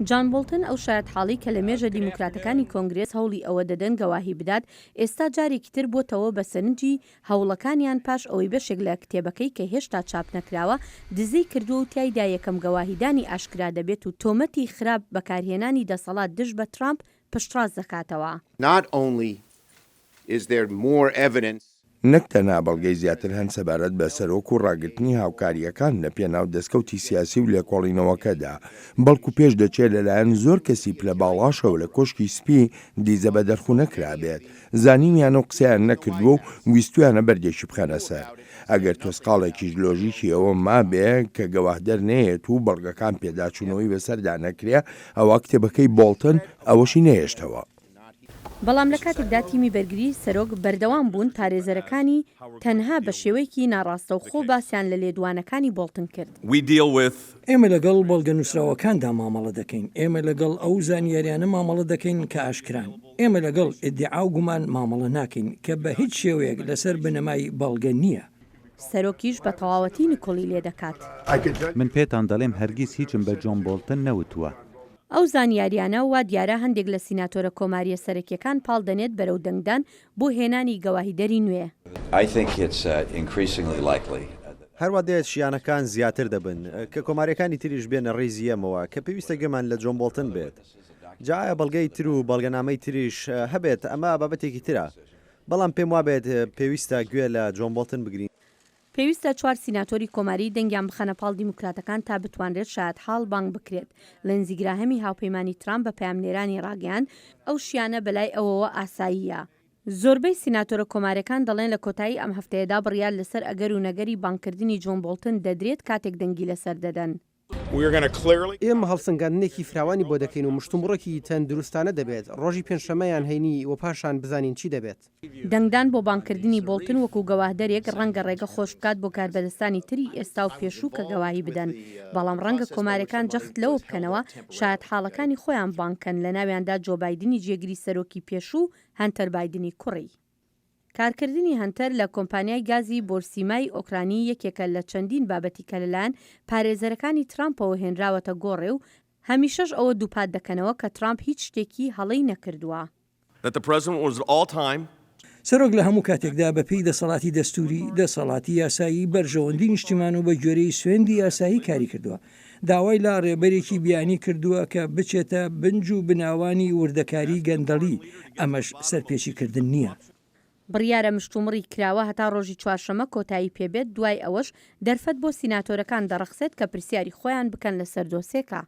جان بۆڵتن ئەو شایەتحاڵی کە لە مێژە دیموکراتەکانی کۆنگرێس هەوڵی ئەوە دەدەن گەواهی بدات ئێستا جارێکی تر بۆتەوە بە سەرنجی هەوڵەکانیان پاش ئەوەی بەشێک لە کتێبەکەی کە هێشتا چاپ نەکراوە دزەی کردووە و تایدا یەکەم گەواهیدانی ئاشکرا دەبێت و تۆمەتی خراپ بەکارهێنانی دەسەڵات دژ بە ترامپ پشتڕاست دەکاتەوە. نەک تەنها بەڵگەی زیاتر هەن سەبارەت بە سەرۆک و ڕاگررتنی هاوکاریەکان لە پێناو دەستکەوتی سیاسی و لێکۆڵینەوەکەدا بەڵکو پێش دەچێت لەلایەن زۆر کەسی پلە باڵاشەوە لە کۆشکی سپی دیزە بە دەرخو نەکرابێت زانینیان و قسەیان نەکردووە و ویستویانە بەردێکی بخەنە سەر ئەگەر تۆسقاڵێکیش لۆژیکی ئەوە مابێ کە گەواهدەر نەیەت و بەڵگەکان پێداچوونەوەی بەسەردا نەکرێ ئەوە کتێبەکەی بۆڵتن ئەوەشی نەهێشتەوە. بەڵام لە کاتێکدا تیمی بەرگری سەرۆک بەردەوام بوون پارێزەرەکانی تەنها بە شێوەیەکی ناڕاستە و خۆ باسییان لە لێدوانەکانی بۆڵتن کرد. ئێمە لەگەڵ بەڵگە نووسراوەکاندا مامەڵە دەکەین، ئێمە لەگەڵ ئەو زانیاریانە مامەڵە دەکەین کە ئاشکران، ئێمە لەگەڵ ئیدعا و گومان مامەڵە ناکەین کە بە هیچ شێوەیەک لەسەر بنەمای بەڵگە نییە. سەرۆکیش بە تەواوەتی نکۆڵی لێ دەکات. من پێتان دەڵێم هەرگیز هیچم بە جۆن بۆڵتن نەوتووە. ئەو زانیاریانە وا دیارە هەندێک لە سیناتۆرە کۆماریە سەرەکیەکان پاڵ دەنێت بەرەو دەنگدان بۆ هێنانی گەواهیدەری نوێ. هەروە دێت شیانەکان زیاتر دەبن کە کۆماریەکانی تریش بێنە ڕێزیەمەوە کە پێویستە گەمان لە جۆن بۆڵتن بێت. جایە بەڵگەی تر و بەڵگەنامەی تریش هەبێت ئەمە بابەتێکی ترە. بەڵام پێم وابێت پێویستە گوێ لە جۆن بۆڵتن بگرین. پێویستە 4 سیناتۆری کۆماری دەنگیان بخەنە پاڵ دیموکراتەکان تا بتوانرێت شایەتحاڵ بانگ بکرێت. لەنزی گراهەمی هاوپەیمانی ترامپ بە پەیامنێرانی ڕاگەیاند ئەو شیانە بەلای ئەوەوە ئاساییە. زۆربەی سیناتۆرە کۆماریەکان دەڵێن لە کۆتایی ئەم هەفتەیەدا بڕیار لەسەر ئەگەر و نەگەری بانگکردنی جۆن بۆڵتن دەدرێت کاتێک دەنگی لەسەر دەدەن. ئێمە هەڵسەنگاندنێکی فراوانی بۆ دەکەین و مشتومڕێکی تەندروستانە دەبێت ڕۆژی پێنجشەمەیان هەینی و پاشان بزانین چی دەبێت. دەنگدان بۆ بانگکردنی بۆڵتن وەکو گەواهدەرێک ڕەنگە ڕێگە خۆش بکات بۆ کاربەدەستانی تری ئێستا و پێشوو کە گەواهی بدەن. بەڵام ڕەنگە کۆماریەکان جەخت لەوە بکەنەوە شایەتحاڵەکانی خۆیان بانگکەن لە ناویاندا جۆ بایدنی جێگیری سەرۆکی پێشوو هەنتەر بایدنی کوڕی. کارکردنی هەنتەر لە کۆمپانیای گازی بۆرسیمای ئۆکرانی یەکێکە لە چەندین بابەتی کە لەلایەن پارێزەرەکانی ترامپەوە هێنراوەتە گۆڕێ و هەمیشەش ئەوە دووپات دەکەنەوە کە ترامپ هیچ شتێکی هەڵەی نەکردووە. سەرۆک لە هەموو کاتێکدا بەپێی دەسەڵاتی دەستوری دەسەڵاتی یاسایی بەرژەوەندی نیشتیمان و بە گوێرەی سوێندی یاسایی کاری کردووە. داوای لا ڕێبەرێکی بیانی کردووە کە بچێتە بنج و بناوانی وردەکاری گەندەڵی ئەمەش سەرپێچیکردن نییە. بڕیارە مشتومڕی کراوە هەتا ڕۆژی چوارشەمە کۆتایی پێبێت دوای ئەوەش دەرفەت بۆ سیناتۆرەکان دەڕەخسێت کە پرسیاری خۆیان بکەن لەسەر دۆسێکە.